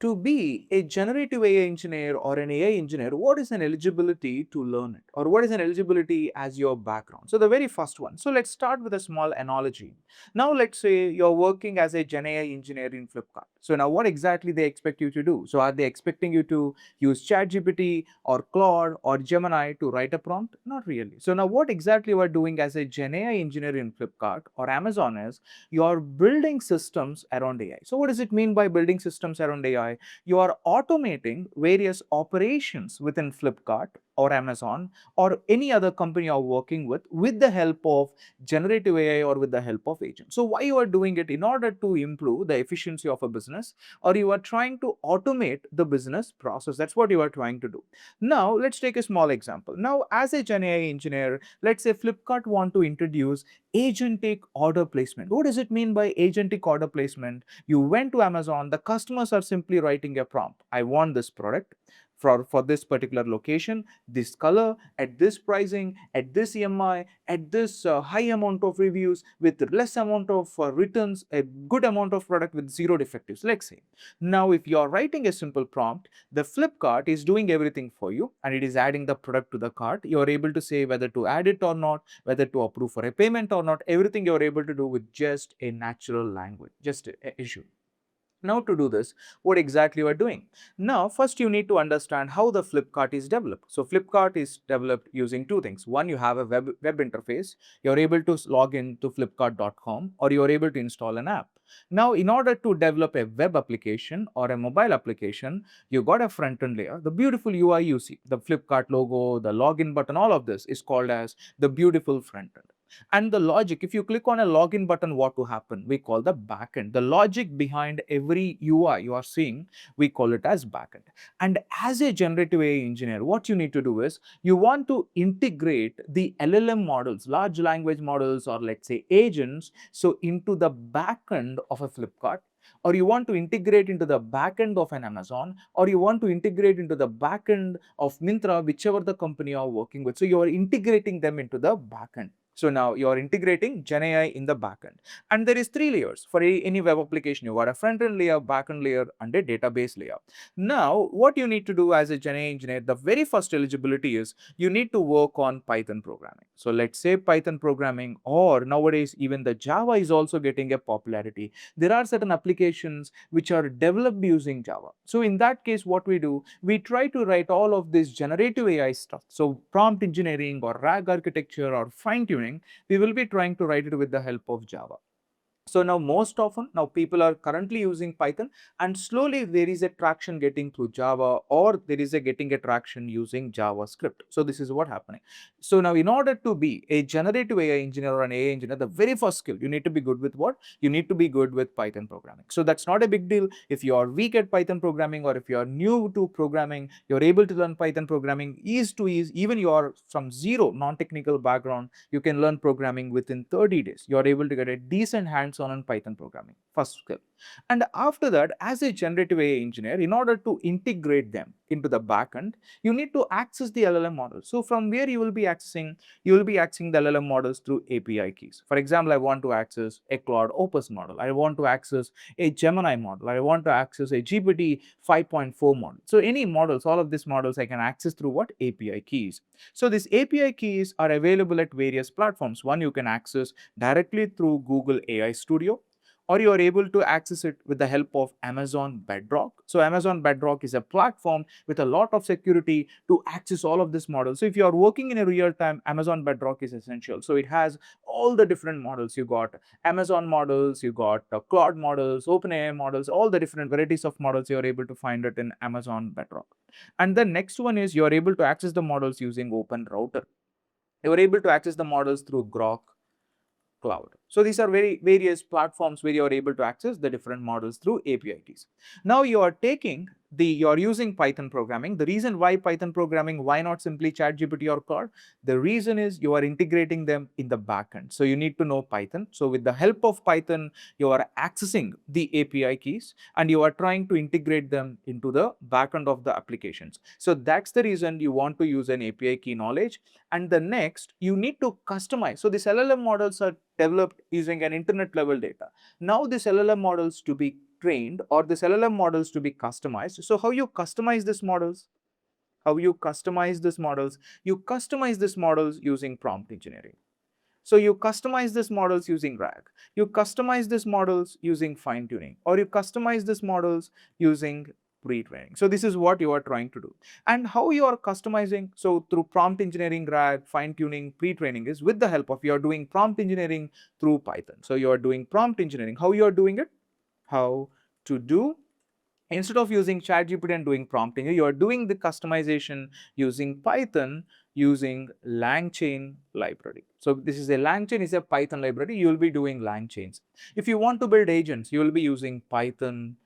To be a generative AI engineer or an AI engineer, what is an eligibility to learn it? Or what is an eligibility as your background? So the very first one. So let's start with a small analogy. Now let's say you're working as a Gen AI engineer in Flipkart. So now what exactly they expect you to do? So are they expecting you to use ChatGPT or Claude or Gemini to write a prompt? Not really. So now what exactly you are doing as a Gen AI engineer in Flipkart or Amazon is you're building systems around AI. So what does it mean by building systems around AI? You are automating various operations within Flipkart or Amazon or any other company you're working with the help of generative AI or with the help of agents. So why you are doing it? In order to improve the efficiency of a business, or you are trying to automate the business process. That's what you are trying to do. Now let's take a small example. Now as a Gen AI engineer, let's say Flipkart want to introduce agentic order placement. What does it mean by agentic order placement? You went to Amazon, the customers are simply writing a prompt. I want this product for this particular location, this color, at this pricing, at this EMI, at this high amount of reviews, with less amount of returns, a good amount of product with zero defectives, let's say. Now, if you are writing a simple prompt, the Flipkart is doing everything for you and it is adding the product to the cart. You are able to say whether to add it or not, whether to approve for a payment or not, everything you are able to do with just a natural language, just a issue. Now to do this, what exactly you are doing? Now, first you need to understand how the Flipkart is developed. So Flipkart is developed using two things. One, you have a web interface. You're able to log in to flipkart.com or you're able to install an app. Now, in order to develop a web application or a mobile application, you got a front end layer. The beautiful UI you see, the Flipkart logo, the login button, all of this is called as the beautiful front end. And the logic, if you click on a login button, what will happen? We call the backend. The logic behind every UI you are seeing, we call it as backend. And as a generative AI engineer, what you need to do is you want to integrate the LLM models, large language models, or let's say agents, so into the backend of a Flipkart, or you want to integrate into the backend of an Amazon, or you want to integrate into the backend of Myntra, whichever the company you are working with. So you are integrating them into the backend. So now you are integrating GenAI in the backend. And there is three layers for any web application. You got a front-end layer, backend layer, and a database layer. Now, what you need to do as a GenAI engineer, the very first eligibility is you need to work on Python programming. So let's say Python programming, or nowadays even the Java is also getting a popularity. There are certain applications which are developed using Java. So in that case, what we do, we try to write all of this generative AI stuff. So prompt engineering or RAG architecture or fine tuning, we will be trying to write it with the help of Java. So now most often now people are currently using Python, and slowly there is a traction getting through Java, or there is a getting a traction using JavaScript. So this is what happening. So now in order to be a generative AI engineer or an AI engineer, the very first skill you need to be good with what? You need to be good with Python programming. So that's not a big deal. If you are weak at Python programming, or if you are new to programming, you're able to learn Python programming ease to ease. Even you are from zero non-technical background, you can learn programming within 30 days. You're able to get a decent hands-on on Python programming, first skill. And after that, as a generative AI engineer, in order to integrate them into the backend, you need to access the LLM model. So from where you will be accessing? You will be accessing the LLM models through API keys. For example, I want to access a Claude Opus model. I want to access a Gemini model. I want to access a GPT 5.4 model. So any models, all of these models I can access through what? API keys. So these API keys are available at various platforms. One, you can access directly through Google AI Studio, or you are able to access it with the help of Amazon Bedrock. So Amazon Bedrock is a platform with a lot of security to access all of these models. So if you are working in a real time, Amazon Bedrock is essential. So it has all the different models. You got Amazon models, you got Claude models, OpenAI models, all the different varieties of models you are able to find it in Amazon Bedrock. And the next one is you are able to access the models using Open Router. You are able to access the models through Grok Cloud. So these are various platforms where you are able to access the different models through API keys. Now you are using Python programming. The reason why Python programming, why not simply ChatGPT or Claude? The reason is you are integrating them in the backend. So you need to know Python. So with the help of Python, you are accessing the API keys and you are trying to integrate them into the backend of the applications. So that's the reason you want to use an API key knowledge. And the next, you need to customize. So these LLM models are developed using an internet level data. Now these LLM models to be trained or this LLM models to be customized. So how you customize these models? How you customize these models? You customize these models using prompt engineering. So you customize these models using RAG. You customize these models using fine tuning, or you customize these models using pre-training. So this is what you are trying to do. And how you are customizing, so through prompt engineering, RAG, fine tuning, pre-training is with the help of, you are doing prompt engineering through Python. So you are doing prompt engineering. How you are doing it? How to do, instead of using ChatGPT and doing prompting, you are doing the customization using Python, using LangChain library. So this is a LangChain is a Python library. You will be doing LangChains. If you want to build agents, you will be using Python,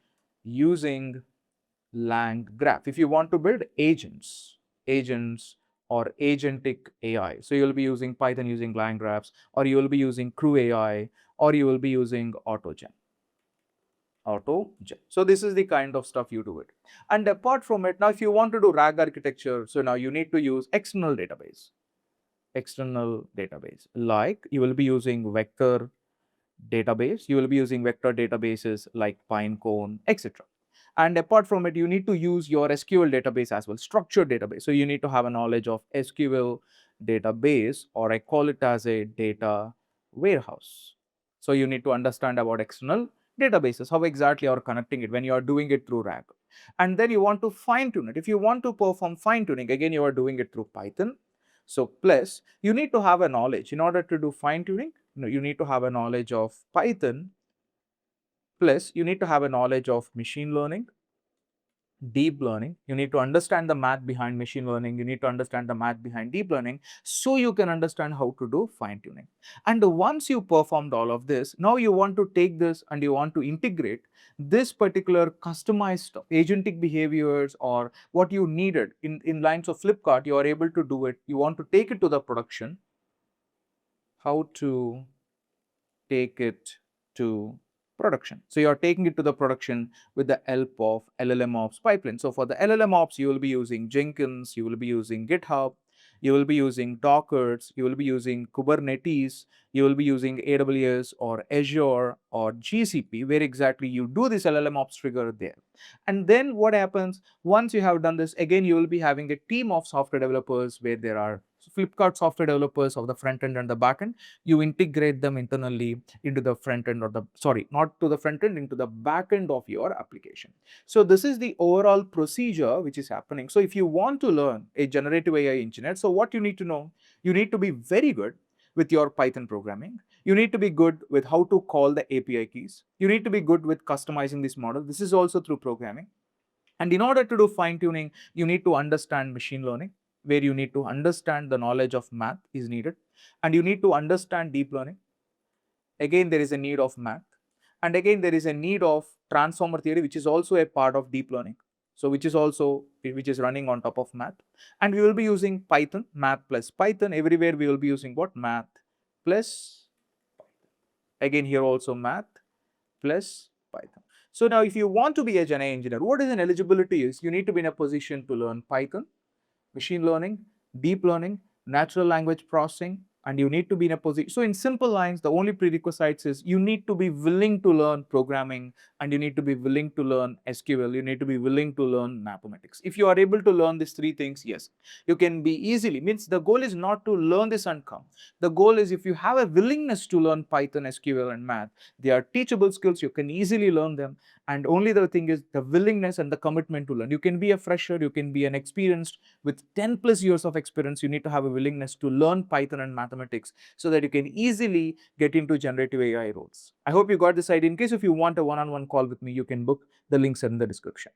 using LangGraph. If you want to build agents or agentic AI, so you will be using Python using LangGraphs, or you will be using Crew AI, or you will be using AutoGen. So this is the kind of stuff you do it. And apart from it, now if you want to do RAG architecture, so now you need to use external database. External database, like you will be using vector database, you will be using vector databases like Pinecone, etc. And apart from it, you need to use your SQL database as well, structured database. So you need to have a knowledge of SQL database, or I call it as a data warehouse. So you need to understand about external databases, how exactly you are connecting it when you are doing it through RAG. And then you want to fine tune it. If you want to perform fine tuning, again, you are doing it through Python. So plus you need to have a knowledge in order to do fine tuning. You need to have a knowledge of Python, plus you need to have a knowledge of machine learning, deep learning. You need to understand the math behind machine learning. You need to understand the math behind deep learning, so you can understand how to do fine tuning. And once you performed all of this, now you want to take this and you want to integrate this particular customized agentic behaviors, or what you needed in lines of Flipkart, you are able to do it. You want to take it to the production. How to take it to production. So you are taking it to the production with the help of LLM ops pipeline. So for the LLM ops, you will be using Jenkins, you will be using GitHub, you will be using Dockers, you will be using Kubernetes, you will be using AWS or Azure or GCP, where exactly you do this LLM ops trigger there. And then what happens once you have done this, again, you will be having a team of software developers, where there are Flipkart software developers of the front end and the back end. You integrate them internally into the front end, or the, sorry, not to the front end, into the back end of your application. So this is the overall procedure which is happening. So if you want to learn a generative AI engineer, so what you need to know, you need to be very good with your Python programming. You need to be good with how to call the API keys. You need to be good with customizing this model. This is also through programming. And in order to do fine tuning, you need to understand machine learning, where you need to understand the knowledge of math is needed. And you need to understand deep learning. Again, there is a need of math. And again, there is a need of transformer theory, which is also a part of deep learning. So which is running on top of math. And we will be using Python, math plus Python. Everywhere we will be using what? Math plus Python. Again, here also math plus Python. So now if you want to be a GenAI engineer, what is an eligibility is, you need to be in a position to learn Python, machine learning, deep learning, natural language processing, and you need to be in a position. So in simple lines, the only prerequisites is you need to be willing to learn programming, and you need to be willing to learn SQL. You need to be willing to learn mathematics. If you are able to learn these three things, yes, you can be easily, means the goal is not to learn this and come. The goal is, if you have a willingness to learn Python, SQL and math, they are teachable skills. You can easily learn them. And only the thing is the willingness and the commitment to learn. You can be a fresher, you can be an experienced with 10 plus years of experience. You need to have a willingness to learn Python and mathematics, so that you can easily get into generative AI roles. I hope you got this idea. In case if you want a one-on-one call with me, you can book. The links are in the description.